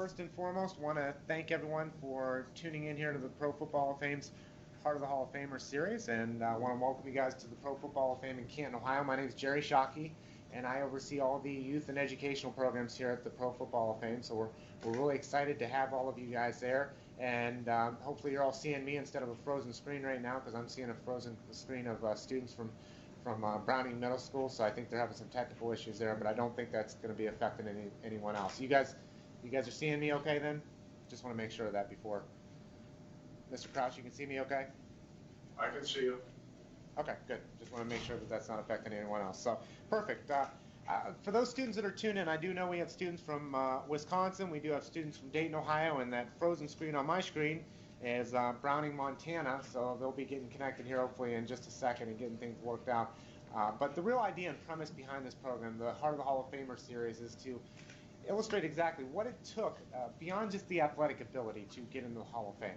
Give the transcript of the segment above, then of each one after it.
first and foremost, want to thank everyone for tuning in here to the Pro Football Hall of Fame's Heart of the Hall of Famer series, and I want to welcome you guys to the Pro Football Hall of Fame in Canton, Ohio. My name is Jerry Shockey, and I oversee all the youth and educational programs here at the Pro Football Hall of Fame, so we're really excited to have all of you guys there, and hopefully you're all seeing me instead of a frozen screen right now, because I'm seeing a frozen screen of students from Browning Middle School, so I think they're having some technical issues there, but I don't think that's going to be affecting anyone else. You guys are seeing me okay then? Just want to make sure of that before. Mr. Krause, you can see me okay? I can see you. Okay, good. Just want to make sure that that's not affecting anyone else. So, perfect. For those students that are tuned in, I do know we have students from Wisconsin. We do have students from Dayton, Ohio, and that frozen screen on my screen is Browning, Montana. So they'll be getting connected here hopefully in just a second and getting things worked out. But the real idea and premise behind this program, the Heart of the Hall of Famer series, is to illustrate exactly what it took beyond just the athletic ability to get into the Hall of Fame.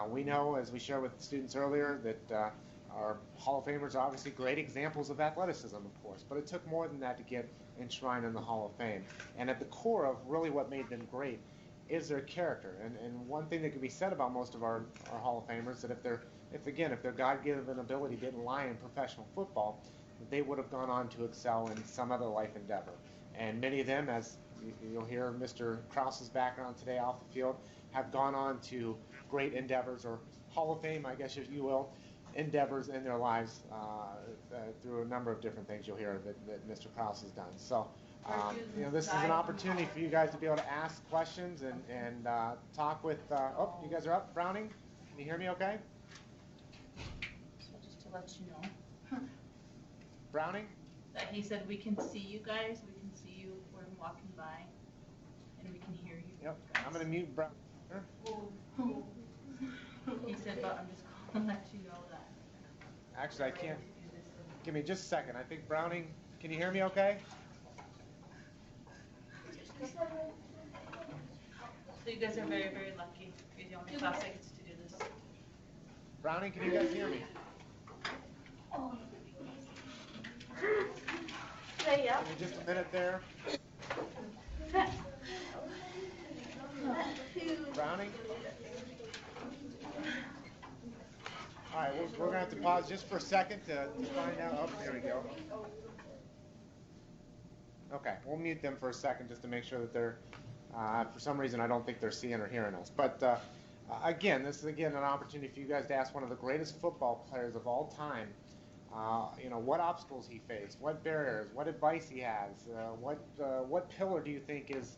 We know, as we shared with students earlier, that our Hall of Famers are obviously great examples of athleticism, of course, but it took more than that to get enshrined in the Hall of Fame. And at the core of really what made them great is their character. And one thing that can be said about most of our Hall of Famers, that if their God-given ability didn't lie in professional football, they would have gone on to excel in some other life endeavor. And many of them, as you'll hear Mr. Krause's background today off the field, have gone on to great endeavors, or Hall of Fame, I guess if you will, endeavors in their lives through a number of different things you'll hear that Mr. Krause has done. So, this is an opportunity for you guys to be able to ask questions and talk with, oh, you guys are up, Browning? Can you hear me okay? So just to let you know. Browning? That he said we can see you guys, we can see you when walking by, and we can hear you. Yep, I'm going to mute Browning. He said, but I'm just going to let you know that. Actually, I can't. Give me just a second. I think Browning, can you hear me okay? So you guys are very, very lucky. You're the only class that gets to do this. Browning, can you guys hear me? Say yeah. Give me just a minute there. Browning? All right, we're going to have to pause just for a second to find out. Oh, there we go. Okay, we'll mute them for a second just to make sure that they're, for some reason, I don't think they're seeing or hearing us. But again, this is an opportunity for you guys to ask one of the greatest football players of all time, what obstacles he faced, what barriers, what advice he has, what pillar do you think is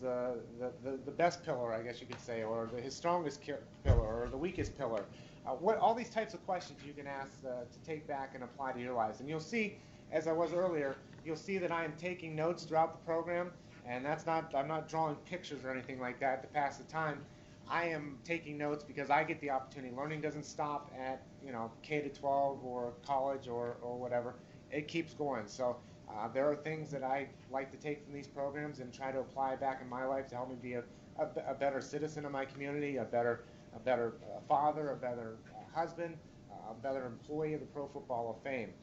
the best pillar, I guess you could say, or his strongest pillar, or the weakest pillar. All these types of questions you can ask to take back and apply to your lives. And you'll see, as I was earlier, you'll see that I am taking notes throughout the program, and I'm not drawing pictures or anything like that to pass the time. I am taking notes because I get the opportunity. Learning doesn't stop at K to 12 or college or whatever. It keeps going. So there are things that I like to take from these programs and try to apply back in my life to help me be a better citizen of my community, a better father, a better husband, a better employee of the Pro Football Hall of Fame.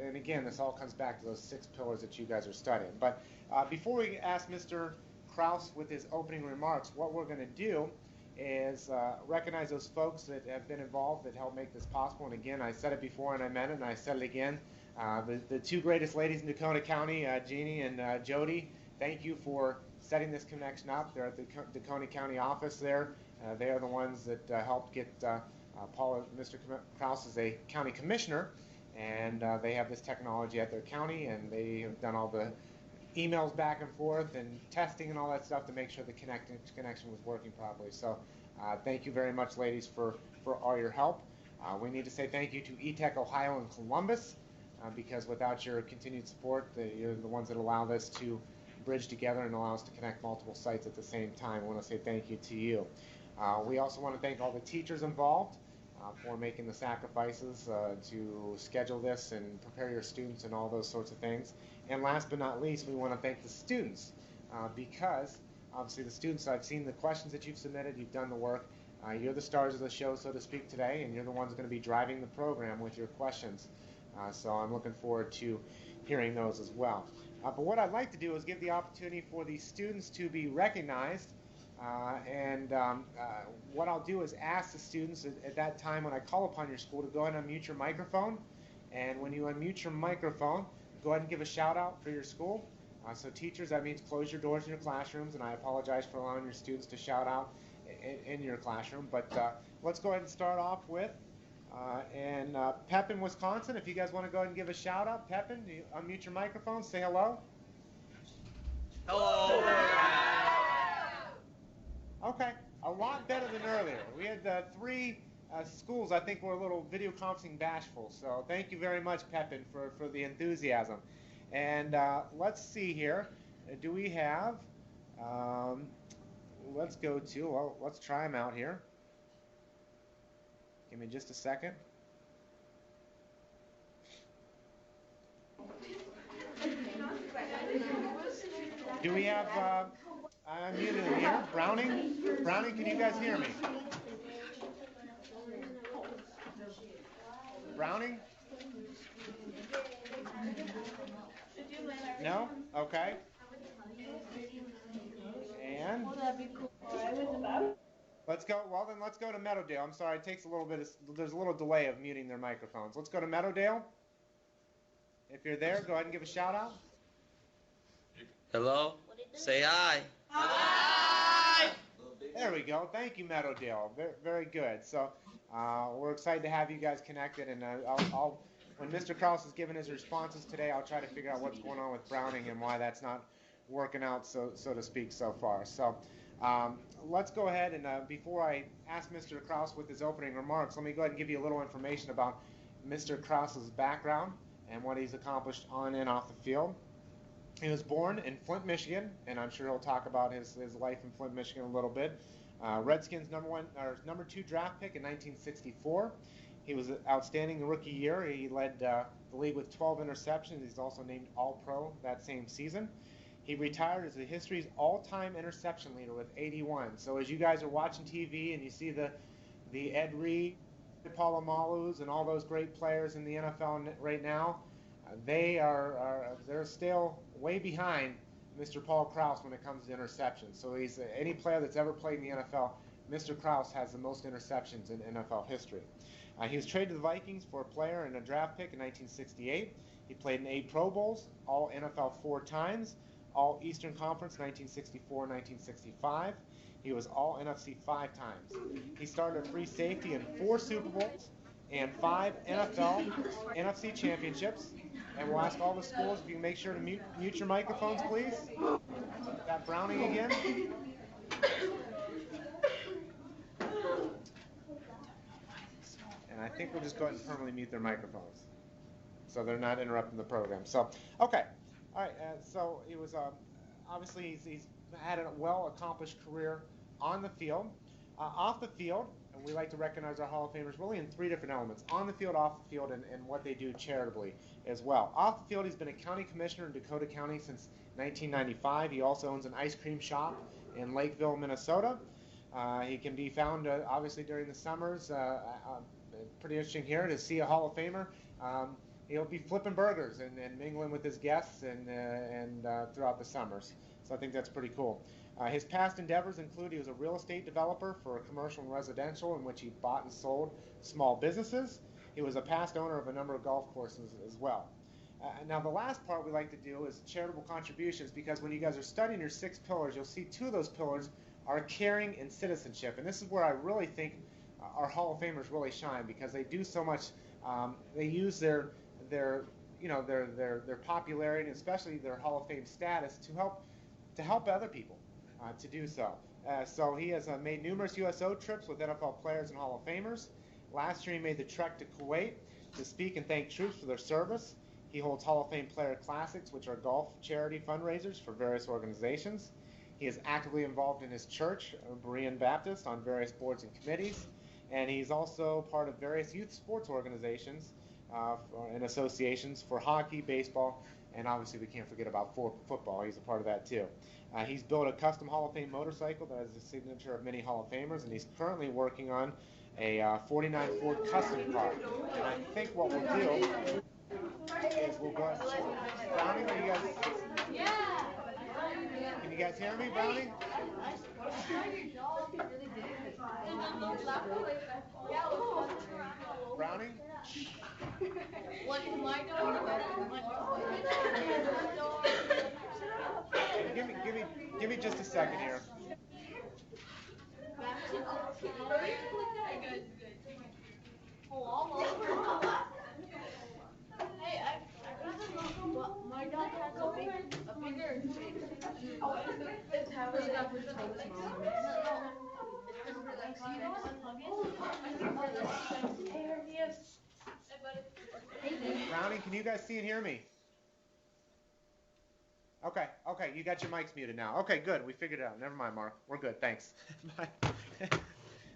And again, this all comes back to those 6 pillars that you guys are studying. But before we ask Mr. Krause with his opening remarks, what we're going to do is recognize those folks that have been involved that helped make this possible. And again, I said it before and I meant it, and I said it again. The 2 greatest ladies in Dakota County, Jeannie and Jody, thank you for setting this connection up. They're at the Dakota County office there. They are the ones that helped get Mr. Krause is a county commissioner, and they have this technology at their county, and they have done all the emails back and forth and testing and all that stuff to make sure the connection was working properly. So thank you very much, ladies, for all your help. We need to say thank you to eTech Ohio and Columbus, because without your continued support, you're the ones that allow this to bridge together and allow us to connect multiple sites at the same time. I want to say thank you to you. We also want to thank all the teachers involved for making the sacrifices to schedule this and prepare your students and all those sorts of things. And last but not least, we want to thank the students because obviously the students, I've seen the questions that you've submitted, you've done the work. You're the stars of the show, so to speak, today, and you're the ones going to be driving the program with your questions. So I'm looking forward to hearing those as well. But what I'd like to do is give the opportunity for the students to be recognized. What I'll do is ask the students at that time when I call upon your school to go ahead and unmute your microphone. And when you unmute your microphone, go ahead and give a shout out for your school. So teachers, that means close your doors in your classrooms, and I apologize for allowing your students to shout out in your classroom. But let's go ahead and start off with Pepin, Wisconsin. If you guys want to go ahead and give a shout out, Pepin, you unmute your microphone, say hello. Hello. Okay, a lot better than earlier. We had 3 schools I think were a little video conferencing bashful, so thank you very much, Pepin, for the enthusiasm. And let's see here. Do we have, let's try them out here. Give me just a second. Do we have, I'm muted here. Browning? Browning, can you guys hear me? Browning? No? Okay. And let's go, well then let's go to Meadowdale. I'm sorry, it takes a little bit, there's a little delay of muting their microphones. Let's go to Meadowdale. If you're there, go ahead and give a shout out. Hello. Say hi. Hi! There we go. Thank you, Meadowdale. Very, very good. So we're excited to have you guys connected, and I'll when Mr. Krause is giving his responses today, I'll try to figure out what's going on with Browning and why that's not working out, so to speak, so far. So let's go ahead and before I ask Mr. Krause with his opening remarks, let me go ahead and give you a little information about Mr. Krause's background and what he's accomplished on and off the field. He was born in Flint, Michigan, and I'm sure he'll talk about his life in Flint, Michigan a little bit. Redskins number 2 draft pick in 1964. He was an outstanding rookie year. He led the league with 12 interceptions. He's also named All-Pro that same season. He retired as the history's all-time interception leader with 81. So as you guys are watching TV and you see the Ed Reed, Palomalus, and all those great players in the NFL right now, they're still way behind Mr. Paul Krause when it comes to interceptions. So he's any player that's ever played in the NFL, Mr. Krause has the most interceptions in NFL history. He was traded to the Vikings for a player and a draft pick in 1968. He played in 8 Pro Bowls, all NFL 4 times, all Eastern Conference 1964 and 1965. He was all NFC 5 times. He started at free safety in 4 Super Bowls and 5 NFC championships. And we'll ask all the schools if you can make sure to mute your microphones, please. That Browning again. And I think we'll just go ahead and permanently mute their microphones so they're not interrupting the program. So, okay. All right. So he was obviously he's had a well-accomplished career on the field. Off the field, and we like to recognize our Hall of Famers really in 3 different elements: on the field, off the field, and what they do charitably as well. Off the field, he's been a county commissioner in Dakota County since 1995. He also owns an ice cream shop in Lakeville, Minnesota. He can be found obviously during the summers. Pretty interesting here to see a Hall of Famer. He'll be flipping burgers and mingling with his guests and throughout the summers. So I think that's pretty cool. His past endeavors include he was a real estate developer for commercial and residential, in which he bought and sold small businesses. He was a past owner of a number of golf courses as well. Now the last part we like to do is charitable contributions, because when you guys are studying your 6 pillars, you'll see 2 of those pillars are caring and citizenship. And this is where I really think our Hall of Famers really shine, because they do so much. They use their popularity, and especially their Hall of Fame status, to help other people to do so. So he has made numerous USO trips with NFL players and Hall of Famers. Last year he made the trek to Kuwait to speak and thank troops for their service. He holds Hall of Fame Player Classics, which are golf charity fundraisers for various organizations. He is actively involved in his church, Berean Baptist, on various boards and committees. And he's also part of various youth sports organizations and associations for hockey, baseball, and obviously we can't forget about football. He's a part of that too. He's built a custom Hall of Fame motorcycle that has the signature of many Hall of Famers, and he's currently working on a 49 Ford custom car. And I think what we'll do is we'll go. Brownie, are you guys? Can you guys hear me, Brownie? Brownie? What is my door? Give me just a second here. Hey, my dog has a bigger face. It's how we got this Brownie, can you guys see and hear me? Okay, you got your mics muted now. Okay, good. We figured it out. Never mind, Mark. We're good. Thanks. Bye.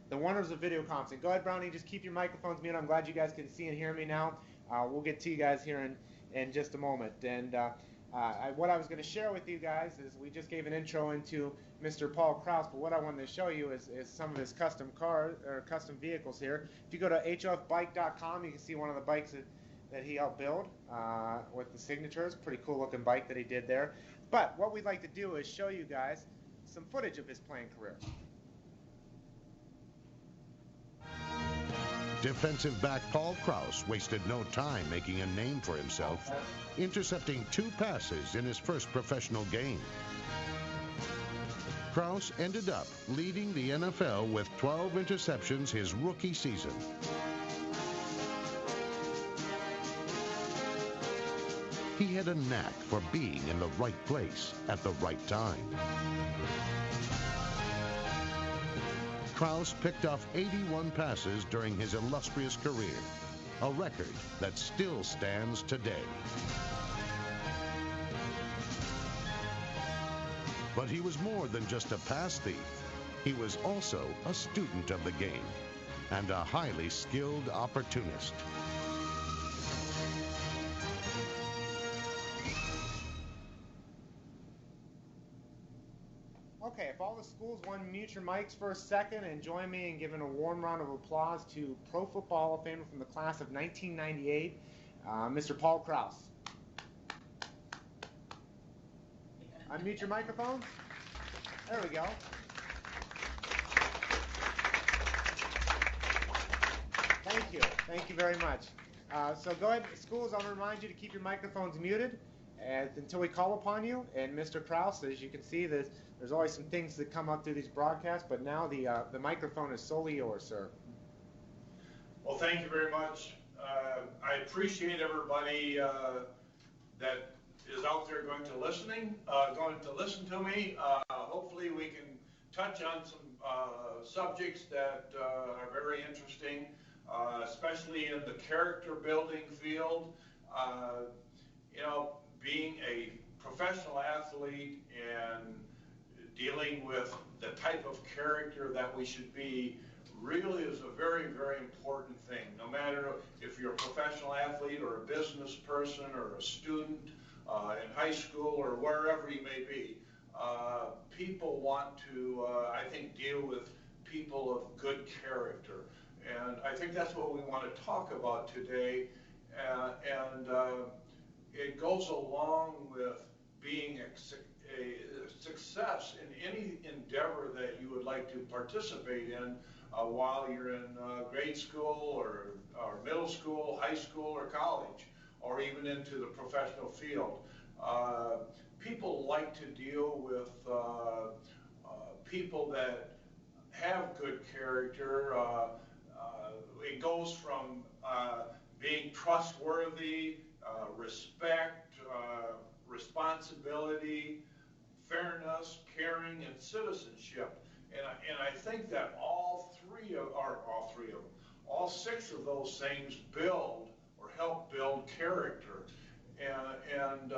The wonders of video conferencing. Go ahead, Brownie. Just keep your microphones muted. I'm glad you guys can see and hear me now. We'll get to you guys here in just a moment. And what I was going to share with you guys is we just gave an intro into Mr. Paul Krause, but what I wanted to show you is some of his custom cars or custom vehicles here. If you go to hofbike.com, you can see one of the bikes that he helped build with the signatures. Pretty cool looking bike that he did there. But what we'd like to do is show you guys some footage of his playing career. Defensive back Paul Krause wasted no time making a name for himself, intercepting 2 passes in his first professional game. Krause ended up leading the NFL with 12 interceptions his rookie season. He had a knack for being in the right place at the right time. Krause picked off 81 passes during his illustrious career, a record that still stands today. But he was more than just a pass thief. He was also a student of the game and a highly skilled opportunist. Okay, if all the schools want to mute your mics for a second and join me in giving a warm round of applause to Pro Football Hall of Famer from the class of 1998, Mr. Paul Krause. Unmute your microphones. There we go. Thank you very much. So go ahead, schools, I'll remind you to keep your microphones muted until we call upon you. And Mr. Krause, as you can see, there's always some things that come up through these broadcasts, but now the microphone is solely yours, sir. Well, thank you very much. I appreciate everybody that is out there going to listen to me. Hopefully we can touch on some subjects that are very interesting, especially in the character building field. You know, being a professional athlete and dealing with the type of character that we should be really is a very, very important thing. No matter if you're a professional athlete or a business person or a student in high school or wherever you may be, people want to, I think, deal with people of good character. And I think that's what we want to talk about today. It goes along with being a success in any endeavor that you would like to participate in while you're in grade school or middle school, high school, or college, or even into the professional field. People like to deal with people that have good character. It goes from being trustworthy, respect, responsibility, fairness, caring, and citizenship. And I think that all six of those things build or help build character. And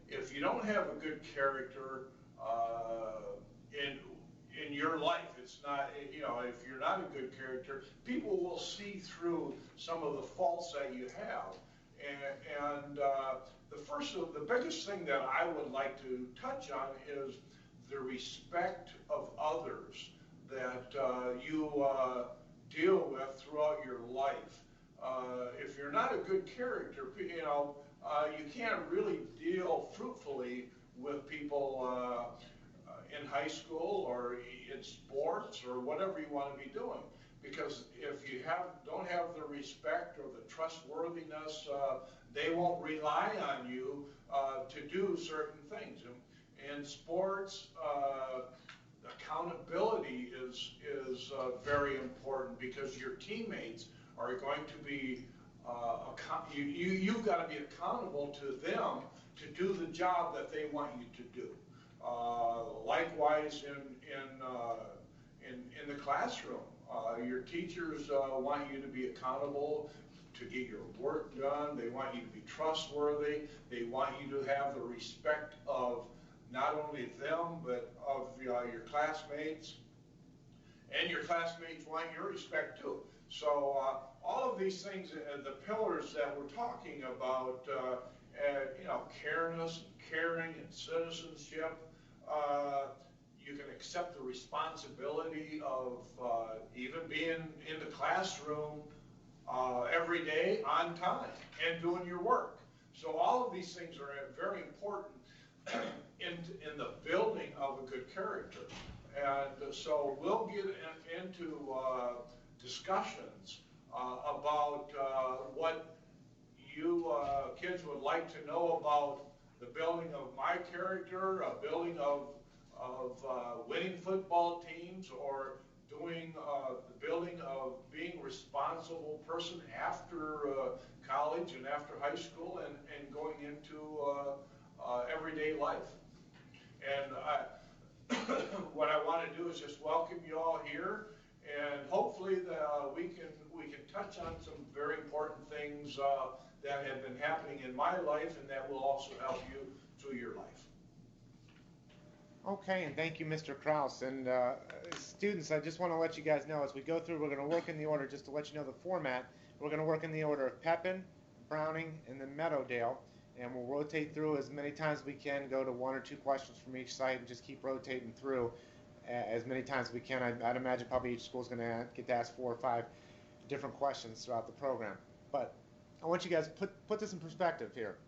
if you don't have a good character in your life, it's not, you know, if you're not a good character, people will see through some of the faults that you have. And the biggest thing that I would like to touch on is the respect of others that you deal with throughout your life. if you're not a good character, you can't really deal fruitfully with people in high school or in sports or whatever you want to be doing. Because if you don't have the respect or the trustworthiness, they won't rely on you to do certain things. In sports, accountability is very important, because your teammates are going to be you've got to be accountable to them to do the job that they want you to do. Likewise, in the classroom, your teachers want you to be accountable to get your work done. They want you to be trustworthy. They want you to have the respect of not only them, but of your classmates. And your classmates want your respect too. So all of these things, the pillars that we're talking about, caring and citizenship, you can accept the responsibility of even being in the classroom every day on time and doing your work. So all of these things are very important in the building of a good character. And so we'll get into discussions about what you kids would like to know about the building of my character, a building of winning football teams, or doing the building of being a responsible person after college and after high school and going into everyday life. And what I want to do is just welcome you all here, and hopefully we can touch on some very important things that have been happening in my life, and that will also help you through your life. Okay, and thank you, Mr. Krause. And students, I just want to let you guys know, as we go through, we're going to work in the order, just to let you know the format. We're going to work in the order of Pepin, Browning, and then Meadowdale. And we'll rotate through as many times as we can, go to 1 or 2 questions from each site, and just keep rotating through as many times as we can. I'd imagine probably each school is going to get to ask 4 or 5 different questions throughout the program. But I want you guys to put this in perspective here.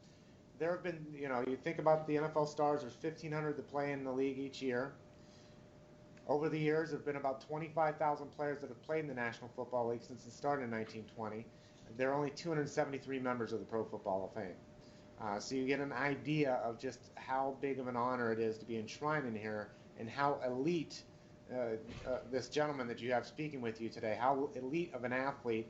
There have been, you think about the NFL stars, there's 1,500 that play in the league each year. Over the years, there have been about 25,000 players that have played in the National Football League since it started in 1920. There are only 273 members of the Pro Football Hall of Fame. So you get an idea of just how big of an honor it is to be enshrined in here, and how elite this gentleman that you have speaking with you today, how elite of an athlete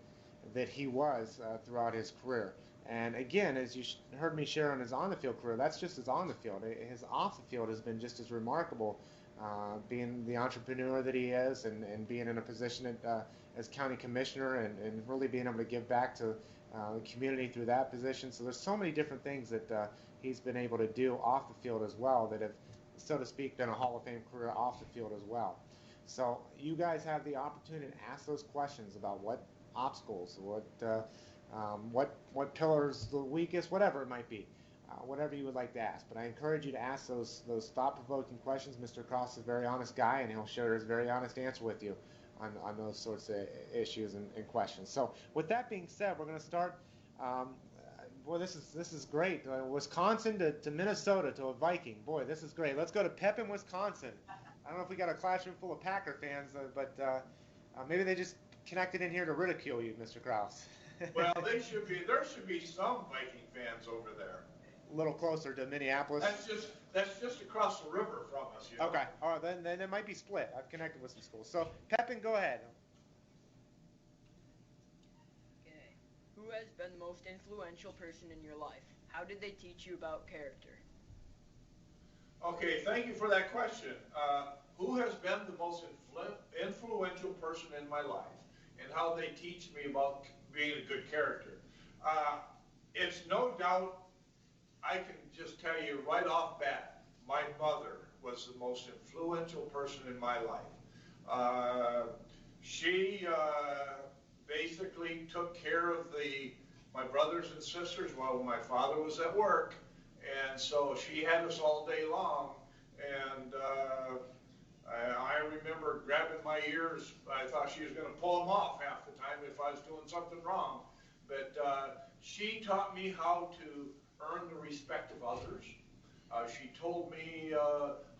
that he was throughout his career. And again, as you heard me share on his on-the-field career, that's just his on the field. His off-the-field has been just as remarkable, being the entrepreneur that he is, and being in a position as county commissioner, and really being able to give back to the community through that position. So there's so many different things that he's been able to do off the field as well, that have, so to speak, been a Hall of Fame career off the field as well. So you guys have the opportunity to ask those questions about what obstacles, what pillars the weakest, whatever it might be, whatever you would like to ask. But I encourage you to ask those thought-provoking questions. Mr. Krause is a very honest guy, and he'll share his very honest answer with you on those sorts of issues and questions. So with that being said, we're going to start. Boy, this is great. Wisconsin to Minnesota to a Viking. Boy, this is great. Let's go to Pepin, Wisconsin. I don't know if we got a classroom full of Packer fans, but maybe they just connected in here to ridicule you, Mr. Krause. Well, there should be some Viking fans over there. A little closer to Minneapolis. That's just across the river from us. Okay, all right, then it might be split. I've connected with some schools. So, Pepin, go ahead. Okay. Who has been the most influential person in your life? How did they teach you about character? Okay, thank you for that question. Who has been the most influential person in my life, and how they teach me about being a good character? It's no doubt, I can just tell you right off bat, my mother was the most influential person in my life. She basically took care of my brothers and sisters while my father was at work, and so she had us all day long. And I remember grabbing my ears. I thought she was going to pull them off half the time if I was doing something wrong. but she taught me how to earn the respect of others. She told me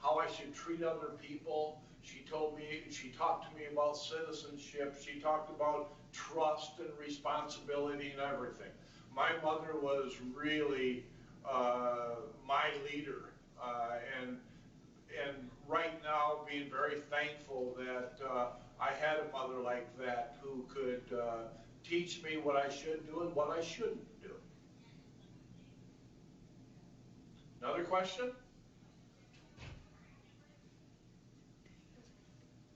how I should treat other people. She talked to me about citizenship. She talked about trust and responsibility and everything. My mother was really my leader, and right now being very thankful that I had a mother like that who could teach me what I should do and what I shouldn't do. Another question?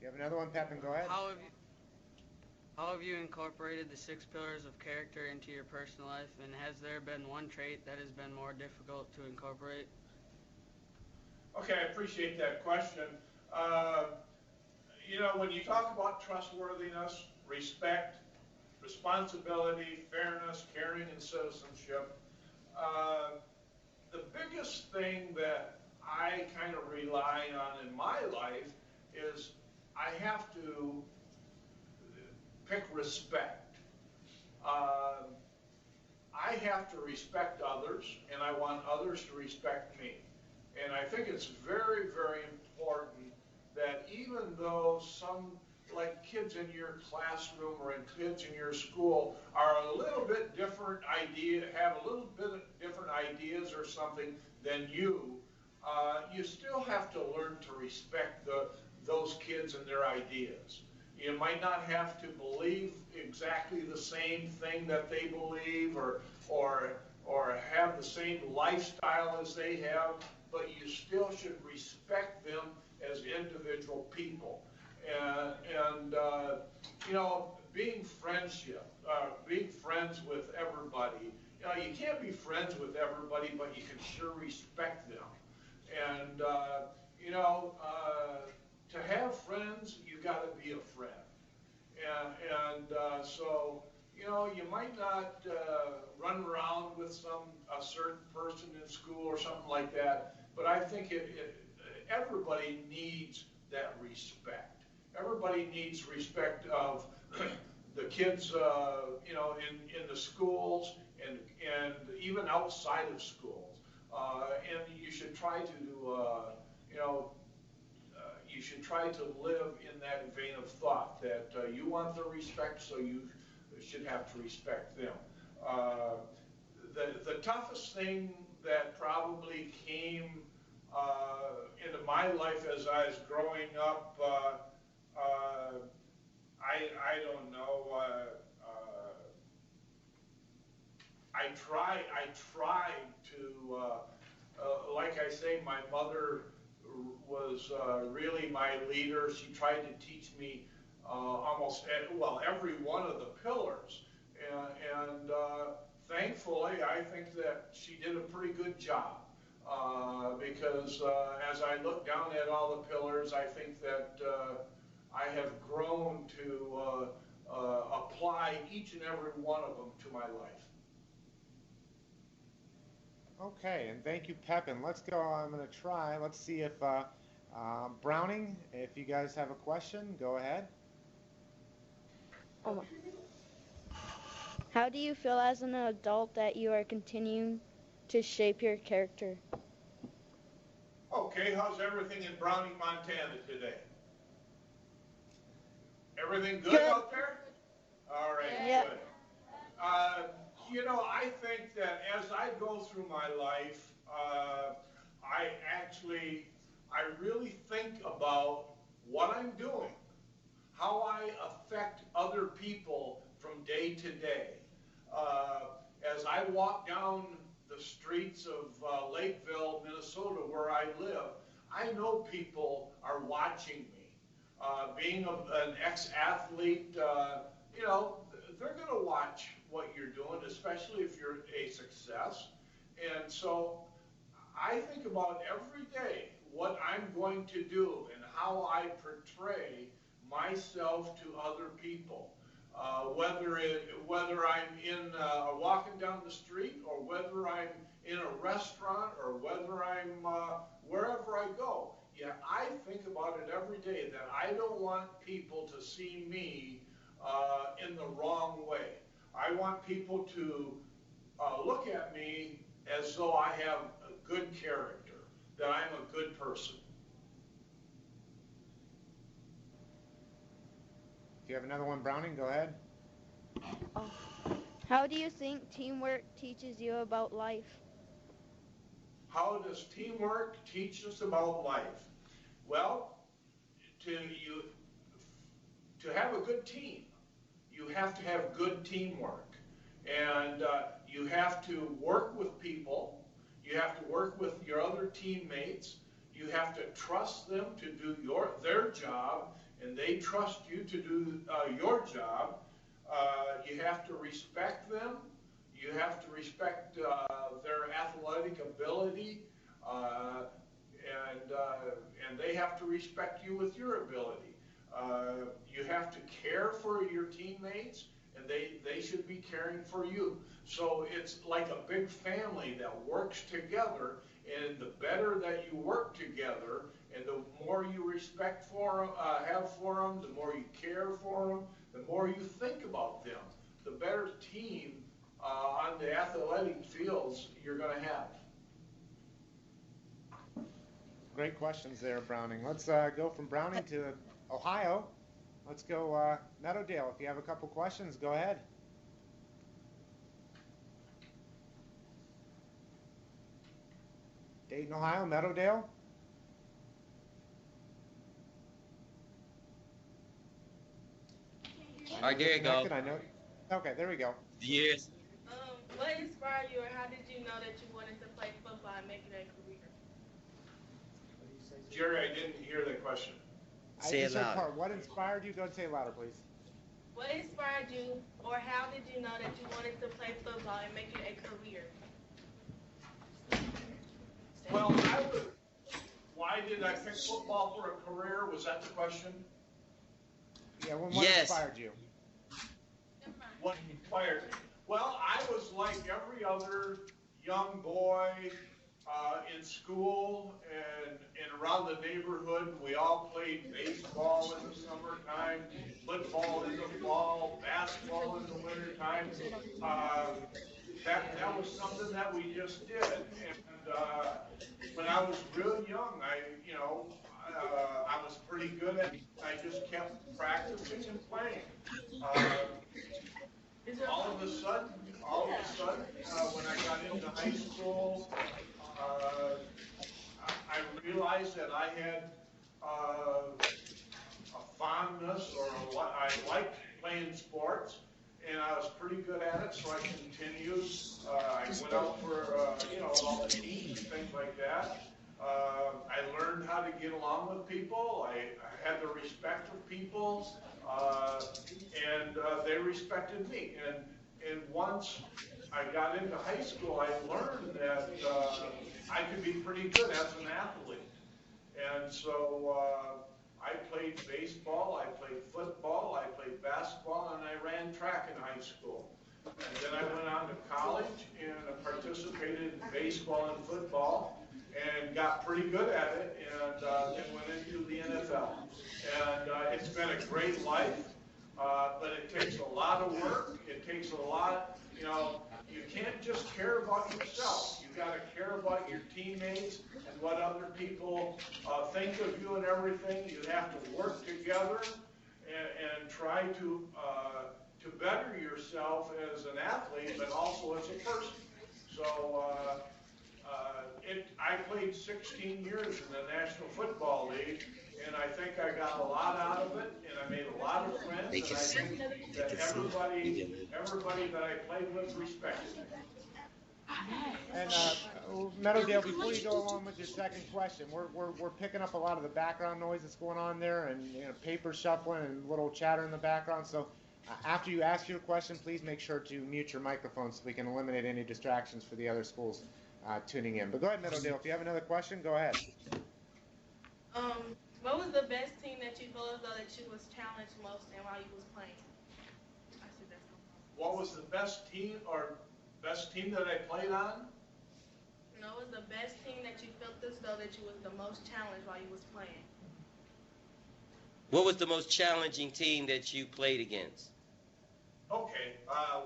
You have another one, Pepin? Go ahead. How have you incorporated the 6 pillars of character into your personal life, and has there been one trait that has been more difficult to incorporate? Okay, I appreciate that question. You know, when you talk about trustworthiness, respect, responsibility, fairness, caring, and citizenship, the biggest thing that I kind of rely on in my life is I have to pick respect. I have to respect others, and I want others to respect me. And I think it's very, very important that even though some, like kids in your classroom or in kids in your school are a little bit different have a little bit different ideas or something than you, you still have to learn to respect those kids and their ideas. You might not have to believe exactly the same thing that they believe or have the same lifestyle as they have, but you still should respect them as individual people. And you know, being friends with everybody, you know, you can't be friends with everybody, but you can sure respect them. And you know, to have friends, you got to be a friend. And so, you know, you might not run around with a certain person in school or something like that, but I think everybody needs that respect. Everybody needs respect of the kids, you know, in the schools and even outside of schools. And you should try to, you know, you should try to live in that vein of thought that you want the respect, so you should have to respect them. The toughest thing that probably came into my life as I was growing up, I don't know. I tried to, like I say, my mother was really my leader. She tried to teach me almost, well, every one of the pillars. And thankfully, I think that she did a pretty good job. Because as I look down at all the pillars, I think that I have grown to apply each and every one of them to my life. Okay, and thank you, Pepin. Let's go. I'm going to try. Let's see if Browning, if you guys have a question, go ahead. Oh my. How do you feel as an adult that you are continuing to shape your character? Okay, how's everything in Browning, Montana today? Everything good out there? All right, yeah. Good. You know, I think that as I go through my life, I really think about what I'm doing, how I affect other people from day to day. As I walk down the streets of Lakeville, Minnesota, where I live, I know people are watching me. Being an ex-athlete, you know, they're going to watch what you're doing, especially if you're a success. And so I think about every day what I'm going to do and how I portray myself to other people. Whether I'm in walking down the street, or whether I'm in a restaurant, or whether I'm wherever I go. Yeah, I think about it every day that I don't want people to see me in the wrong way. I want people to look at me as though I have a good character, that I'm a good person. If you have another one, Browning, go ahead. How do you think teamwork teaches you about life? How does teamwork teach us about life? Well, to have a good team, you have to have good teamwork. And you have to work with people. You have to work with your other teammates. You have to trust them to do their job, and they trust you to do your job. You have to respect them. You have to respect their athletic ability, and they have to respect you with your ability. You have to care for your teammates, and they should be caring for you. So it's like a big family that works together, and the better that you work together, and the more you respect have for them, the more you care for them, the more you think about them, the better team on the athletic fields you're going to have. Great questions there, Browning. Let's go from Browning to Ohio. Let's go Meadowdale. If you have a couple questions, go ahead. Dayton, Ohio, Meadowdale. All right, there you go. I know. Okay, there we go. Yes. What inspired you, or how did you know that you wanted to play football and make it a career? Jerry, I didn't hear the question. Say it loud. What inspired you? Go and say it louder, please. What inspired you, or how did you know that you wanted to play football and make it a career? Well, why did I pick football for a career? Was that the question? Yeah, what Yes. inspired you? What inspired me? Well, I was like every other young boy in school and around the neighborhood. We all played baseball in the summertime, football in the fall, basketball in the wintertime. That was something that we just did. And when I was real young, I was pretty good at it. I just kept practicing and playing. All of a sudden, when I got into high school, I realized that I had a fondness, or I liked playing sports, and I was pretty good at it, so I continued. I went out for all the teams and things like that. I learned how to get along with people. I had the respect of people, and they respected me. And once I got into high school, I learned that I could be pretty good as an athlete. And so I played baseball, I played football, I played basketball, and I ran track in high school. And then I went on to college and participated in baseball and football and got pretty good at it, and then went into the NFL. And it's been a great life, but it takes a lot of work. It takes a lot, you can't just care about yourself. You got to care about your teammates and what other people think of you and everything. You have to work together and try to better yourself as an athlete, but also as a person. So I played 16 years in the National Football League, and I think I got a lot out of it, and I made a lot of friends, and I think that everybody that I played with respected me. And Meadowdale, before you go along with your second question, we're picking up a lot of the background noise that's going on there, and paper shuffling and little chatter in the background. So after you ask your question, please make sure to mute your microphone so we can eliminate any distractions for the other schools tuning in. But go ahead, Meadowdale. If you have another question, go ahead. What was the best team that you feel as though that you was challenged most in while you was playing? What was the best team that I played on? No, what was the best team that you felt as though that you was the most challenged while you was playing? What was the most challenging team that you played against? Okay,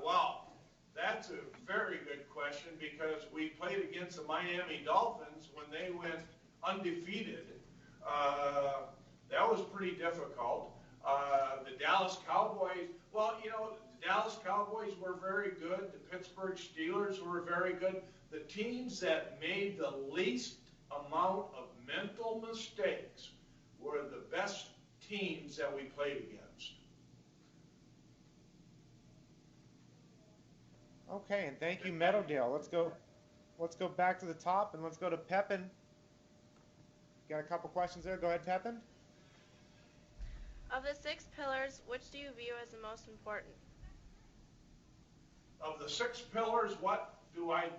well, that's a very good question because we played against the Miami Dolphins when they went undefeated. That was pretty difficult. The Dallas Cowboys, well, you know, the Dallas Cowboys were very good. The Pittsburgh Steelers were very good. The teams that made the least amount of mental mistakes were the best teams that we played against. Okay, and thank you, Meadowdale. Let's go back to the top and let's go to Pepin. Got a couple questions there. Go ahead, Pepin. Of the 6 pillars, which do you view as the most important? Of the 6 pillars, what do I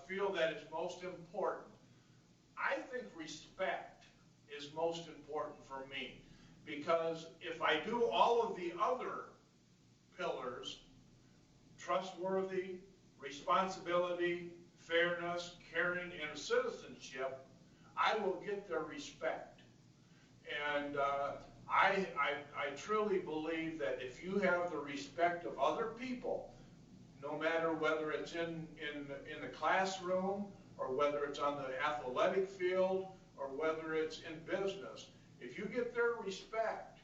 feel that is most important? I think respect is most important for me, because if I do all of the other pillars, trustworthy, responsibility, fairness, caring, and citizenship, I will get their respect. And I truly believe that if you have the respect of other people, no matter whether it's in the classroom or whether it's on the athletic field or whether it's in business, if you get their respect,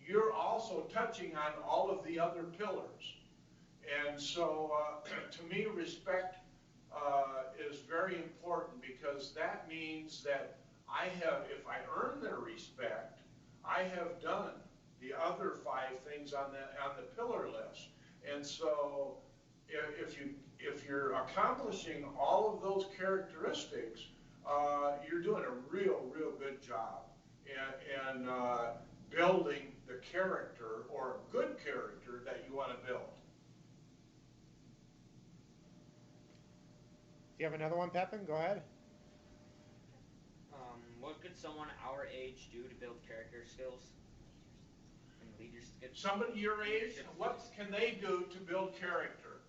you're also touching on all of the other pillars. And so to me, respect is very important, because that means that if I earn their respect, I have done the other 5 things on the pillar list. And so if you're accomplishing all of those characteristics, you're doing a real good job in building the character, or a good character, that you want to build. Do you have another one, Pepin? Go ahead. What could someone our age do to build character skills and leadership skills? Somebody your age, what can they do to build character?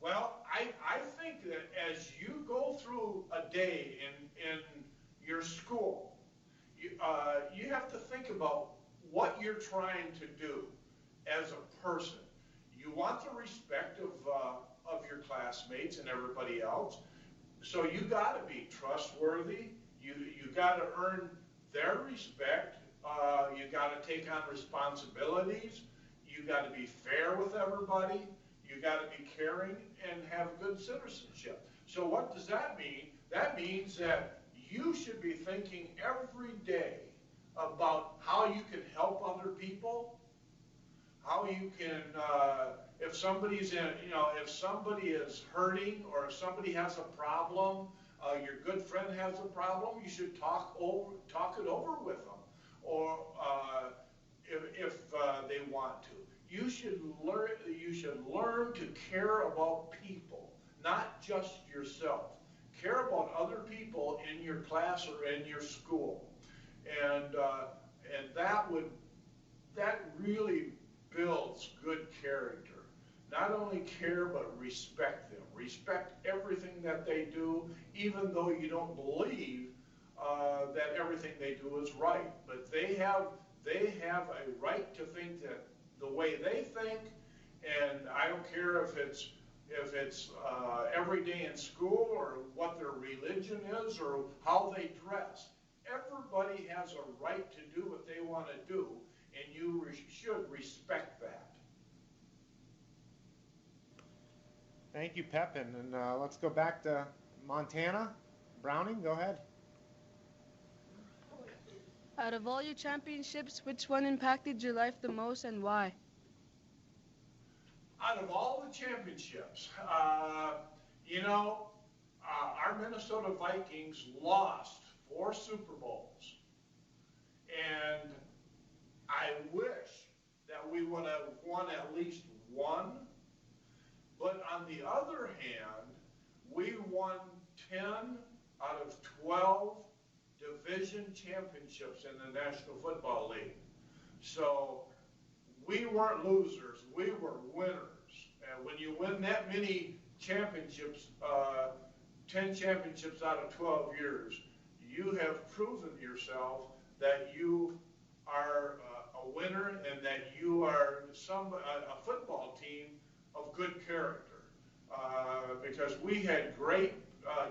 Well, I think that as you go through a day in your school, you have to think about what you're trying to do as a person. You want the respect of your classmates and everybody else. So you got to be trustworthy. You got to earn their respect. You got to take on responsibilities. You got to be fair with everybody. You got to be caring and have good citizenship. So what does that mean? That means that you should be thinking every day about how you can help other people, how you can, if somebody's if somebody is hurting, or if somebody has a problem, your good friend has a problem, you should talk it over with them, or if they want to. You should learn to care about people, not just yourself. Care about other people in your class or in your school, and that really builds good character. Not only care, but respect them. Respect everything that they do, even though you don't believe that everything they do is right. But they have a right to think that the way they think, and I don't care if it's every day in school, or what their religion is, or how they dress. Everybody has a right to do what they want to do, and you should respect that. Thank you, Pepin. And let's go back to Montana. Browning, go ahead. Out of all your championships, which one impacted your life the most, and why? Out of all the championships, our Minnesota Vikings lost 4 Super Bowls. And I wish that we would have won at least one. But on the other hand, we won 10 out of 12 division championships in the National Football League. So we weren't losers, we were winners. And when you win that many championships, 10 championships out of 12 years, you have proven yourself that you are a winner, and that you are a football team of good character. Because we had great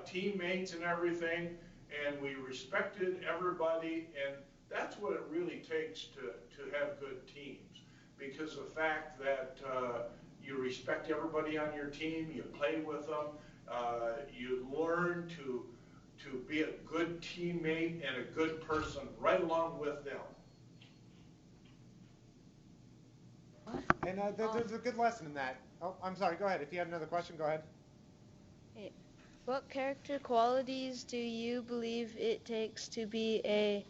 teammates and everything, and we respected everybody, and that's what it really takes to have good teams. Because the fact that you respect everybody on your team, you play with them, you learn to be a good teammate and a good person right along with them. And there's a good lesson in that. Oh, I'm sorry, go ahead. If you had another question, go ahead. What character qualities do you believe it takes to be a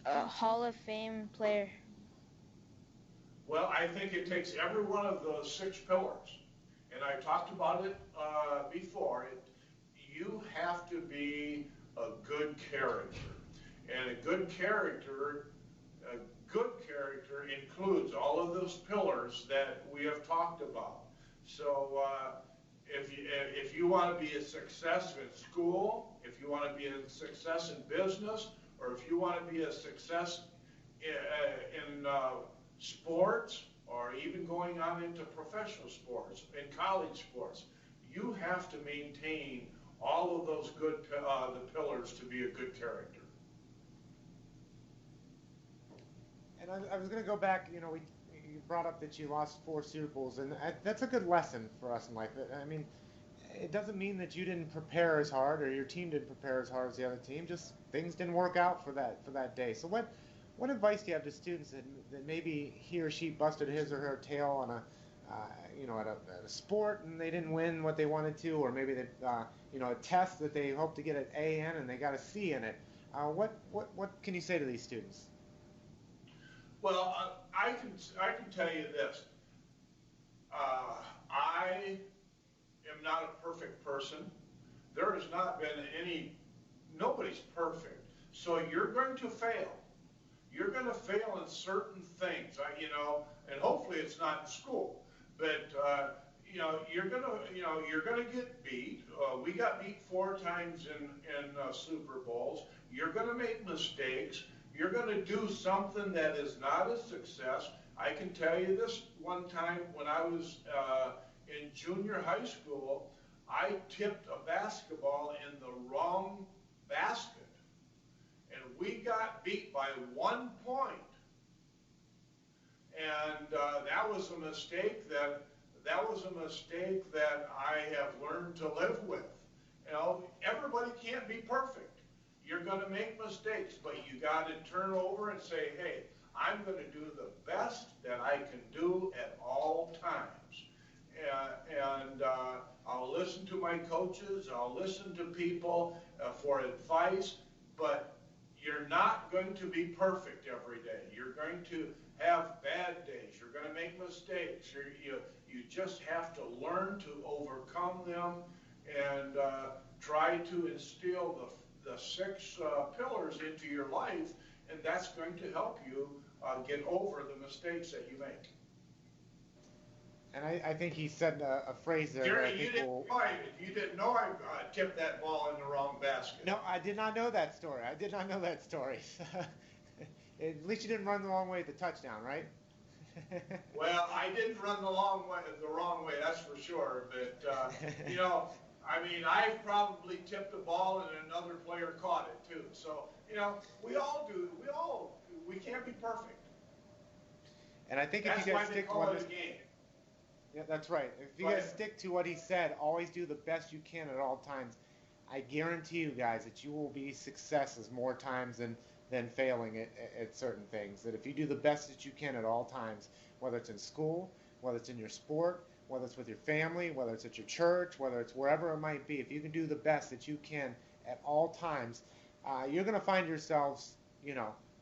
Hall of Fame player? Well, I think it takes every one of those 6 pillars. And I talked about it before. You have to be a good character. And a good character includes all of those pillars that we have talked about. So if you want to be a success in school, if you want to be a success in business, or if you want to be a success in sports, or even going on into professional sports, in college sports, you have to maintain all of those good the pillars to be a good character. And I was going to go back, you brought up that you lost 4 Super Bowls, and that's a good lesson for us in life. I mean, it doesn't mean that you didn't prepare as hard or your team didn't prepare as hard as the other team, just things didn't work out for that day. So what advice do you have to students that maybe he or she busted his or her tail on at a sport and they didn't win what they wanted to, or maybe they, a test that they hoped to get an A in and they got a C in it? What can you say to these students? Well, I can tell you this. I am not a perfect person. There has not been nobody's perfect. So you're going to fail. You're going to fail in certain things, and hopefully it's not in school. But you're gonna get beat. We got beat 4 times in Super Bowls. You're gonna make mistakes. You're gonna do something that is not a success. I can tell you this one time when I was in junior high school, I tipped a basketball in the wrong basket. And we got beat by 1 point. And that was a mistake that I have learned to live with. Everybody can't be perfect. You're going to make mistakes, but you got to turn over and say, hey, I'm going to do the best that I can do at all times. And I'll listen to my coaches. I'll listen to people for advice, but you're not going to be perfect every day. You're going to have bad days. You're going to make mistakes. You just have to learn to overcome them and try to instill the 6 pillars into your life, and that's going to help you get over the mistakes that you make. And I think he said a phrase there. Gary, you didn't know I tipped that ball in the wrong basket. No, I did not know that story. At least you didn't run the wrong way at the touchdown, right? Well, I didn't run the wrong way, that's for sure. But, I've probably tipped the ball and another player caught it too. So, we all do. We can't be perfect. And I think if you guys stick to what this game. Yeah, that's right. If you guys stick to what he said, always do the best you can at all times. I guarantee you guys that you will be successes more times than failing at certain things. That if you do the best that you can at all times, whether it's in school, whether it's in your sport, whether it's with your family, whether it's at your church, whether it's wherever it might be, if you can do the best that you can at all times, you're going to find yourselves,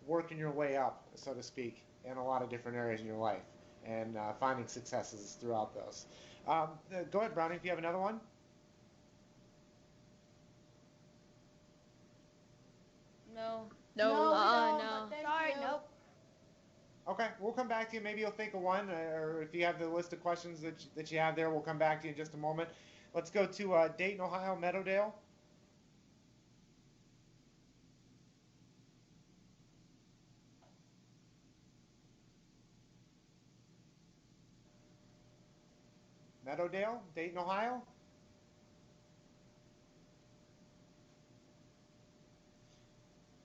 working your way up, so to speak, in a lot of different areas in your life, and finding successes throughout those. Go ahead, Brownie, if you have another one. No. No. Sorry, nope. Okay, we'll come back to you. Maybe you'll think of one, or if you have the list of questions that you have there, we'll come back to you in just a moment. Let's go to Dayton, Ohio, Meadowdale. Meadowdale, Dayton, Ohio?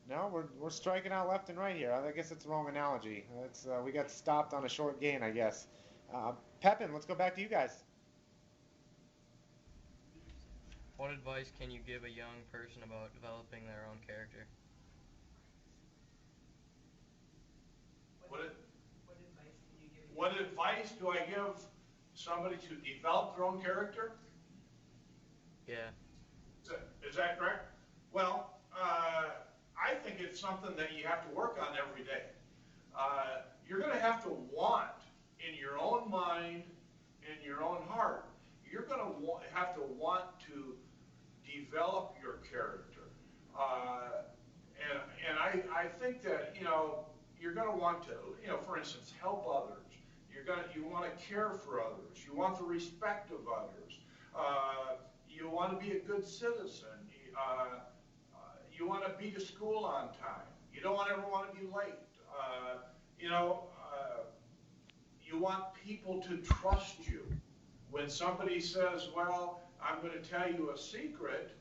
No, we're striking out left and right here. I guess it's the wrong analogy. We got stopped on a short gain, I guess. Pepin, let's go back to you guys. What advice can you give a young person about developing their own character? What advice do I give somebody to develop their own character? Yeah. Is that correct? Well, I think it's something that you have to work on every day. You're going to have to want in your own mind, in your own heart, you're going to have to want to develop your character. And I think that, you're going to want to, for instance, help others. You want to care for others. You want the respect of others. You want to be a good citizen. You want to be to school on time. You don't ever want to be late. You want people to trust you. When somebody says, well, I'm going to tell you a secret,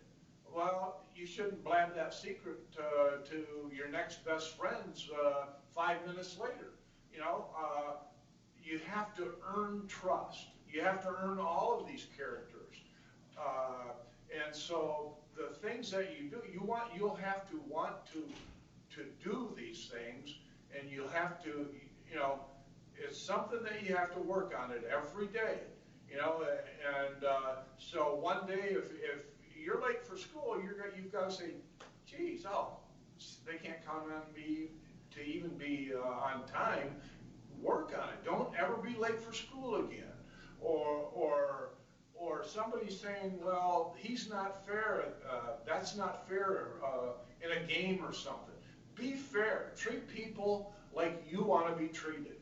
well, you shouldn't blab that secret to your next best friends 5 minutes later. You have to earn trust. You have to earn all of these characters. And so the things that you do, you'll have to want to do these things, and you'll have to, it's something that you have to work on it every day. And so one day, if you're late for school, you've got to say, geez, they can't count on me to even be on time. Work on it. Don't ever be late for school again. Or somebody's saying, well, he's not fair. That's not fair in a game or something. Be fair. Treat people like you want to be treated.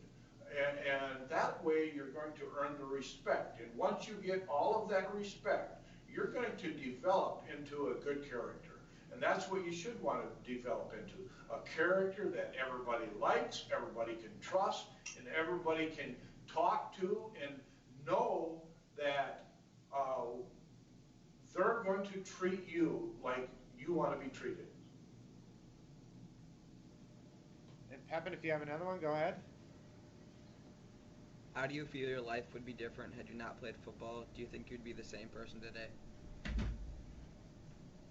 And that way you're going to earn the respect. And once you get all of that respect, you're going to develop into a good character. And that's what you should want to develop into. A character that everybody likes, everybody can trust, and everybody can talk to and know that they're going to treat you like you want to be treated. And Pepin, if you have another one, go ahead. How do you feel your life would be different had you not played football? Do you think you'd be the same person today?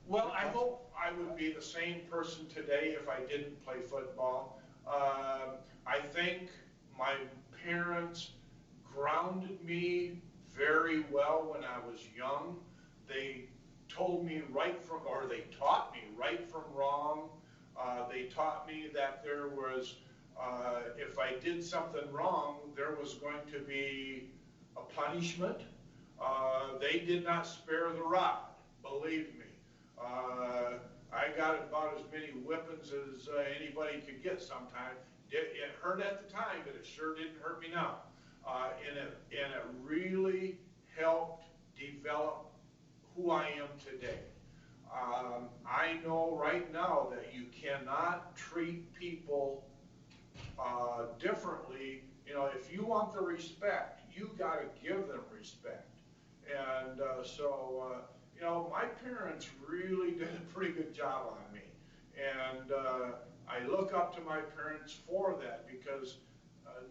Well, I hope I would be the same person today if I didn't play football. I think my parents grounded me very well when I was young. They taught me right from wrong. They taught me that there was, if I did something wrong, there was going to be a punishment. They did not spare the rod, believe me. I got about as many whippings as anybody could get sometimes. It hurt at the time, but it sure didn't hurt me now. And it really helped develop who I am today. I know right now that you cannot treat people differently. If you want the respect, you got to give them respect. And my parents really did a pretty good job on me. And I look up to my parents for that, because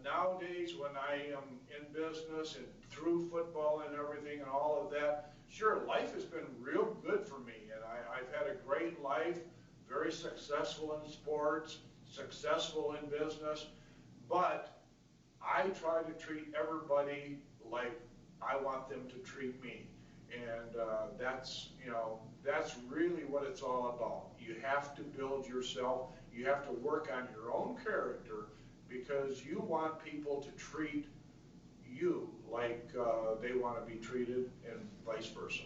nowadays when I am in business and through football and everything and all of that, sure, life has been real good for me. And I've had a great life, very successful in sports, successful in business. But I try to treat everybody like I want them to treat me. And that's really what it's all about. You have to build yourself. You have to work on your own character, because you want people to treat you like they want to be treated, and vice versa.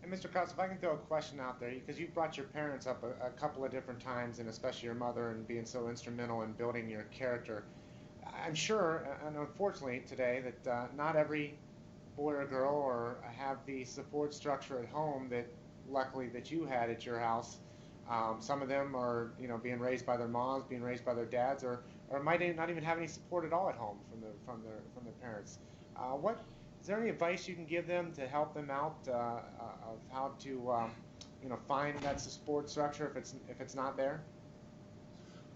And Mr. Krause, if I can throw a question out there, because you've brought your parents up a couple of different times, and especially your mother, and being so instrumental in building your character. I'm sure, and unfortunately today, that not every boy or girl or have the support structure at home that luckily that you had at your house. Some of them are, being raised by their moms, being raised by their dads, or might not even have any support at all at home from their parents. What is there any advice you can give them to help them out of how to find that support structure if it's not there?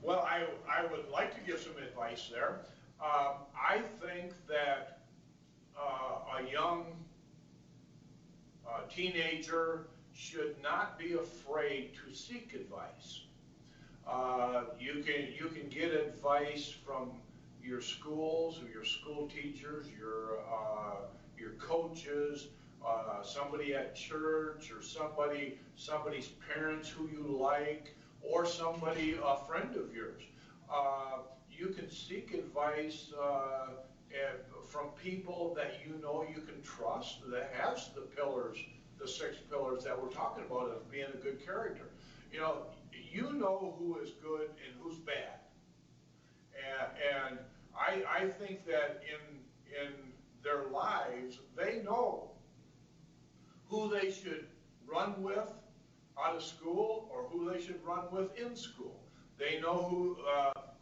Well, I would like to give some advice there. I think that a young teenager should not be afraid to seek advice. You can get advice from your schools, or your school teachers, your coaches, somebody at church, or somebody's parents who you like, or somebody, a friend of yours. You can seek advice from people that you know you can trust, that has the pillars, the 6 pillars that we're talking about of being a good character. You know who is good and who's bad. And I think that in their lives, they know who they should run with out of school or who they should run with in school. They know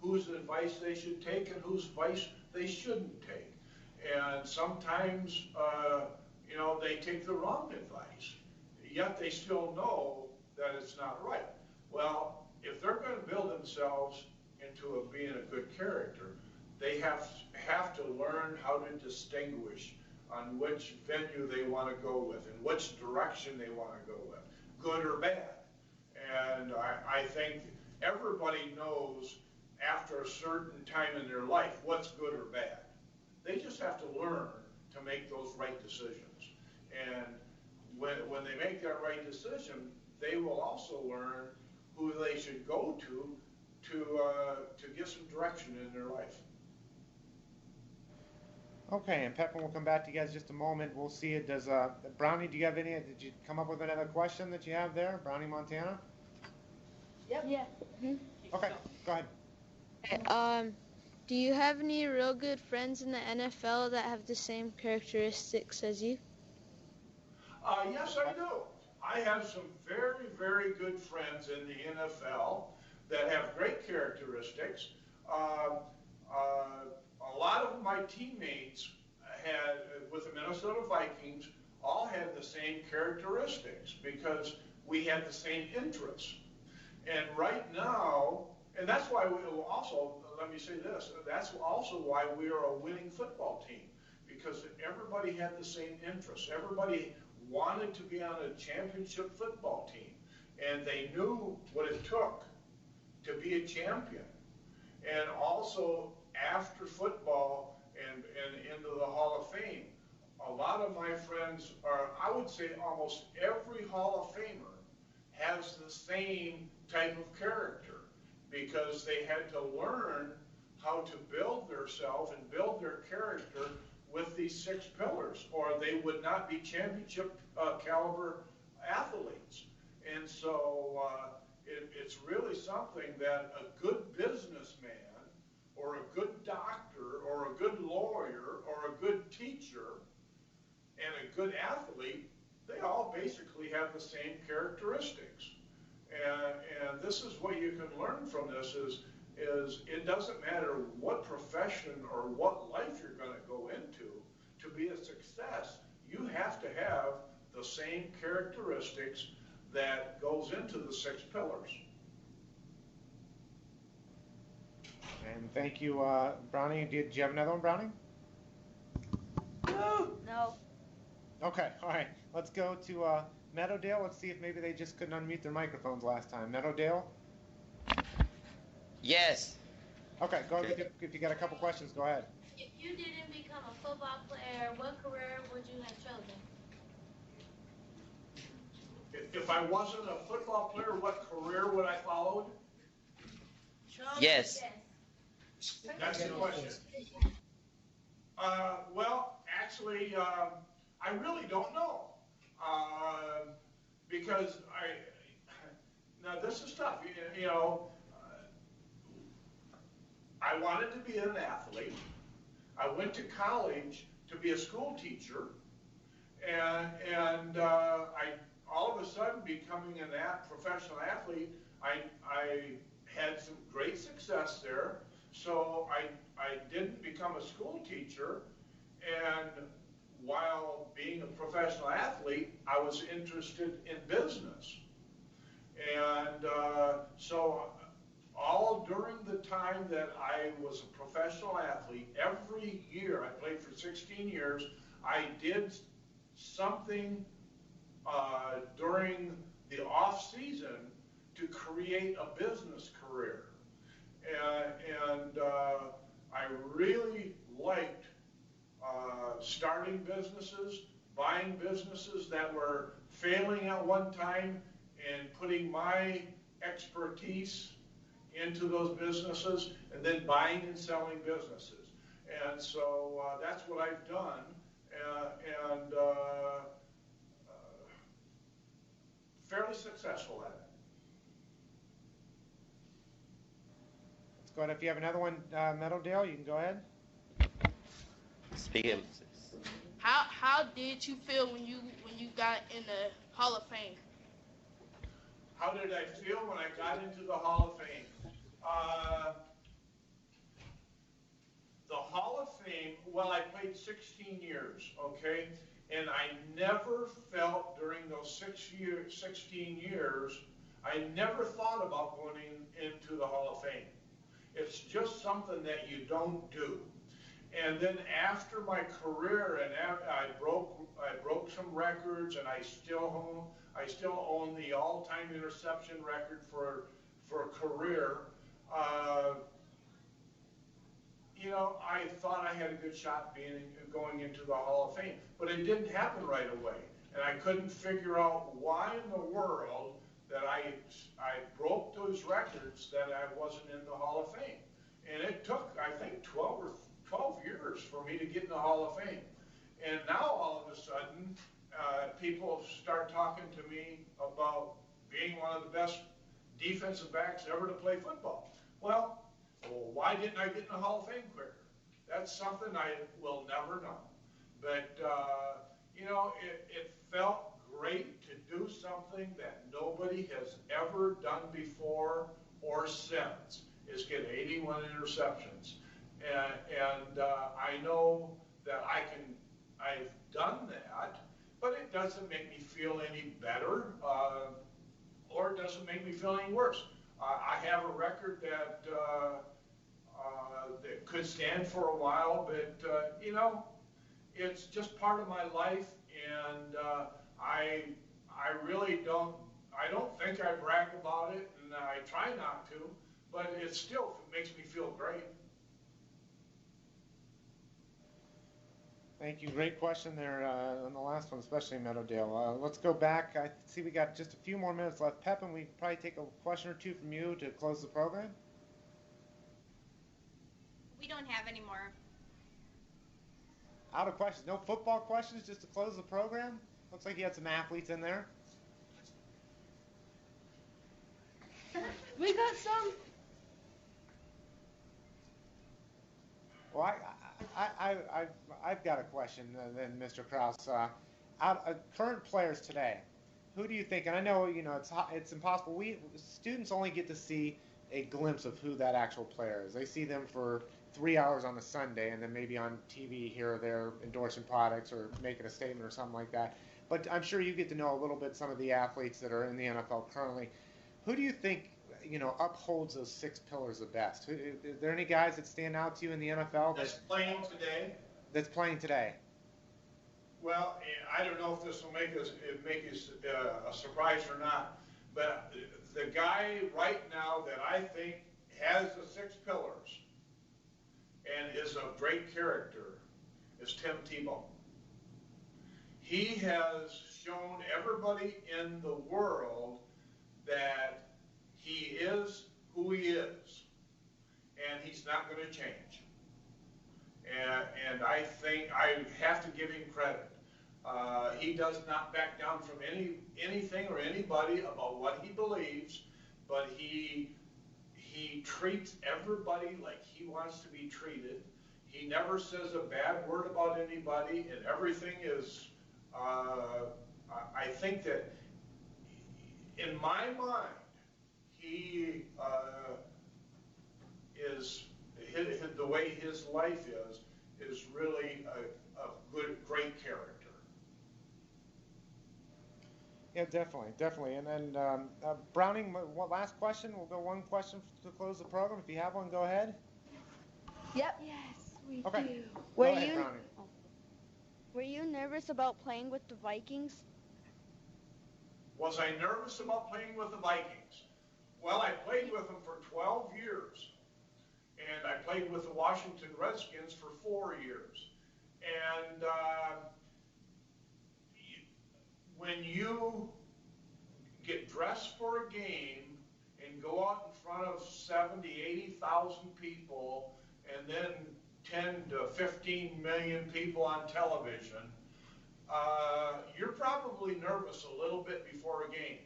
whose advice they should take and whose advice they shouldn't take. And sometimes, they take the wrong advice, yet they still know that it's not right. Well, if they're going to build themselves into being a good character, they have to learn how to distinguish on which venue they want to go with and which direction they want to go with, good or bad. And I think everybody knows after a certain time in their life what's good or bad. They just have to learn to make those right decisions. And when they make that right decision, they will also learn who they should go to get some direction in their life. Okay, and Pepin, we'll come back to you guys in just a moment. We'll see it. Does Brownie, did you come up with another question that you have there? Brownie, Montana? Yep. Yeah. Mm-hmm. Okay, go ahead. Okay, do you have any real good friends in the NFL that have the same characteristics as you? Yes, I do. I have some very, very good friends in the NFL that have great characteristics. A lot of my teammates with the Minnesota Vikings, all had the same characteristics because we had the same interests. And right now, and that's why we also, let me say this, that's also why we are a winning football team, because everybody had the same interests. Everybody wanted to be on a championship football team, and they knew what it took to be a champion. And also, after football and into the Hall of Fame, a lot of my friends are, I would say almost every Hall of Famer has the same type of character, because they had to learn how to build themselves and build their character with these 6 pillars, or they would not be championship caliber athletes. And so it's really something that a good businessman or a good doctor or a good lawyer or a good teacher and a good athlete, they all basically have the same characteristics. And this is what you can learn from this is it doesn't matter what profession or what life you're going to go into, to be a success, you have to have the same characteristics that goes into the 6 pillars. And thank you, Brownie. Did you have another one, Brownie? No. Okay, all right. Let's go to Meadowdale. Let's see if maybe they just couldn't unmute their microphones last time. Meadowdale? Yes. Okay, go ahead. If you got a couple questions, go ahead. If you didn't become a football player, what career would you have chosen? If I wasn't a football player, what career would I followed? Yes. That's the question. Well, actually, I really don't know. Because now this is tough. I wanted to be an athlete. I went to college to be a school teacher. And I all of a sudden becoming a professional athlete, I had some great success there. So I didn't become a school teacher, And while being a professional athlete, I was interested in business. And so all during the time that I was a professional athlete, every year, I played for 16 years, I did something during the off season to create a business career. And I really liked starting businesses, buying businesses that were failing at one time, and putting my expertise into those businesses, and then buying and selling businesses. And so that's what I've done, and fairly successful at it. Let's go ahead. If you have another one, Meadowdale, you can go ahead. Speaking. How did you feel when you got in the Hall of Fame? How did I feel when I got into the Hall of Fame? The Hall of Fame, well, I played 16 years, okay? And I never felt during those 16 years, I never thought about going into the Hall of Fame. It's just something that you don't do. And then after my career, and I broke some records, and I still own the all-time interception record for a career. You know, I thought I had a good shot going into the Hall of Fame, but it didn't happen right away, and I couldn't figure out why in the world that I broke those records that I wasn't in the Hall of Fame. And it took, I think, 12 years for me to get in the Hall of Fame. And now all of a sudden, people start talking to me about being one of the best defensive backs ever to play football. Well, why didn't I get in the Hall of Fame quicker? That's something I will never know. But, you know, it felt great to do something that nobody has ever done before or since, is get 81 interceptions. And I know that I've done that, but it doesn't make me feel any better, or it doesn't make me feel any worse. I have a record that that could stand for a while, but you know, it's just part of my life, and I really don't think I brag about it, and I try not to, but it still makes me feel great. Thank you. Great question there on the last one, especially Meadowdale. Let's go back. I see we got just a few more minutes left. Pepin, we probably take a question or two from you to close the program. We don't have any more. Out of questions. No football questions just to close the program? Looks like you had some athletes in there. We got some. Well, I've got a question then, Mr. Krause. Current players today, who do you think? And I know it's impossible. Students only get to see a glimpse of who that actual player is. They see them for 3 hours on a Sunday, and then maybe on TV here or there endorsing products or making a statement or something like that. But I'm sure you get to know a little bit some of the athletes that are in the NFL currently. Who do you think upholds those 6 pillars the best? Are there any guys that stand out to you in the NFL that's playing today? That's playing today. Well, I don't know if this will make us a surprise or not, but the guy right now that I think has the 6 pillars and is of great character is Tim Tebow. He has shown everybody in the world that he is who he is, and he's not going to change. And I think I have to give him credit. He does not back down from anything or anybody about what he believes, but he treats everybody like he wants to be treated. He never says a bad word about anybody, and everything is, I think that in my mind, he is, the way his life is is really a great character. Yeah, definitely. And then Browning, last question. We'll go one question to close the program. If you have one, go ahead. Yep. Yes, we Okay. do. Go ahead, Browning. Were you nervous about playing with the Vikings? Was I nervous about playing with the Vikings? Well, I played with them for 12 years. And I played with the Washington Redskins for 4 years. And when you get dressed for a game and go out in front of 70, 80,000 people, and then 10 to 15 million people on television, you're probably nervous a little bit before a game.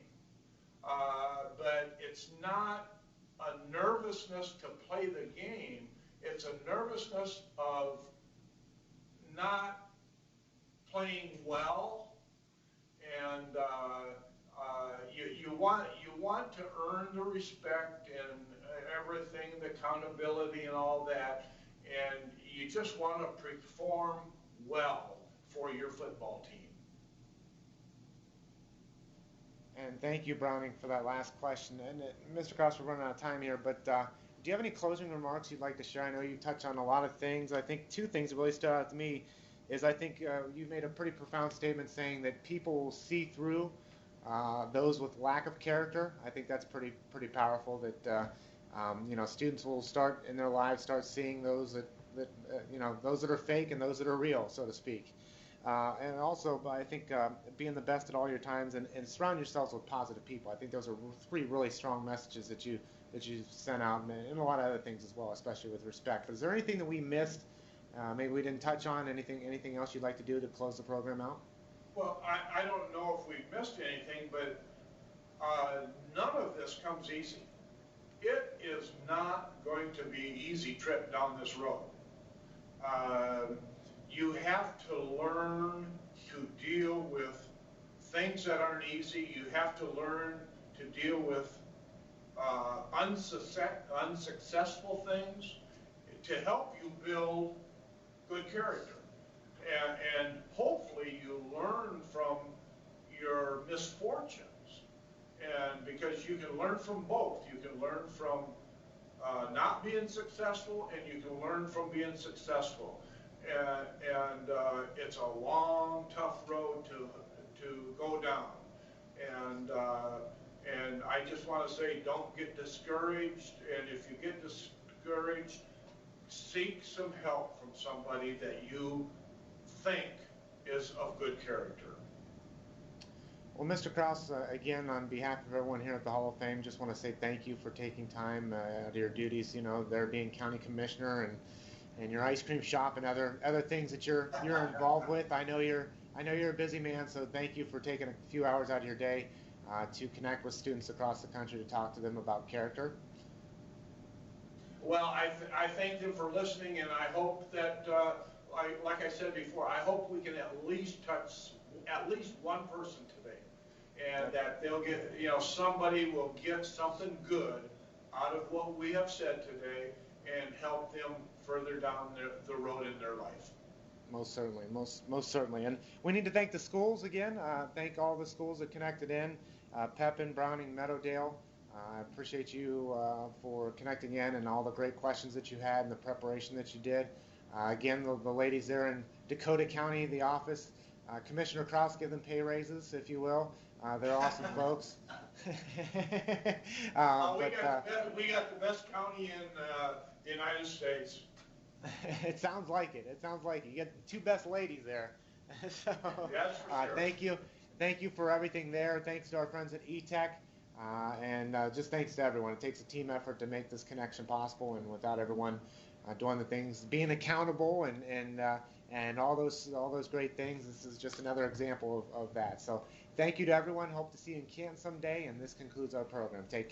But it's not a nervousness to play the game. It's a nervousness of not playing well, and you want to earn the respect and everything, the accountability and all that, and you just want to perform well for your football team. And thank you, Browning, for that last question. And Mr. Krause, we're running out of time here, but do you have any closing remarks you'd like to share? I know you touched on a lot of things. I think two things that really stood out to me is I think you made a pretty profound statement saying that people will see through those with lack of character. I think that's pretty powerful. That students will start in their lives start seeing those that those that are fake and those that are real, so to speak. And also, I think being the best at all your times and surround yourselves with positive people. I think those are three really strong messages that you sent out, and a lot of other things as well, especially with respect. But is there anything that we missed? Maybe we didn't touch on anything else you'd like to do to close the program out? Well, I don't know if we've missed anything, but none of this comes easy. It is not going to be an easy trip down this road. You have to learn to deal with things that aren't easy. You have to learn to deal with unsuccessful things to help you build good character. And hopefully you learn from your misfortunes. And because you can learn from both. You can learn from not being successful, and you can learn from being successful. And it's a long, tough road to go down. And I just want to say, don't get discouraged. And if you get discouraged, seek some help from somebody that you think is of good character. Well, Mr. Krause, again, on behalf of everyone here at the Hall of Fame, just want to say thank you for taking time out of your duties. There being county commissioner and your ice cream shop and other things that you're involved with. I know you're a busy man, so thank you for taking a few hours out of your day to connect with students across the country to talk to them about character. Well, I thank them for listening, and I hope that, like I said before, I hope we can at least touch at least one person today, and that they'll get, somebody will get something good out of what we have said today and help them further down the road in their life. Most certainly, most certainly. And we need to thank the schools again. Thank all the schools that connected in, Pepin, Browning, Meadowdale. I appreciate you for connecting in and all the great questions that you had and the preparation that you did. Again, the ladies there in Dakota County, the office, Commissioner Krause, give them pay raises, if you will. They're awesome folks. We got the best county in the United States. It sounds like it. You get the two best ladies there. So, that's for sure. Thank you for everything there. Thanks to our friends at eTech. And just thanks to everyone. It takes a team effort to make this connection possible, and without everyone doing the things, being accountable, and all those great things, this is just another example of that. So thank you to everyone. Hope to see you in Canton someday, and this concludes our program. Take care.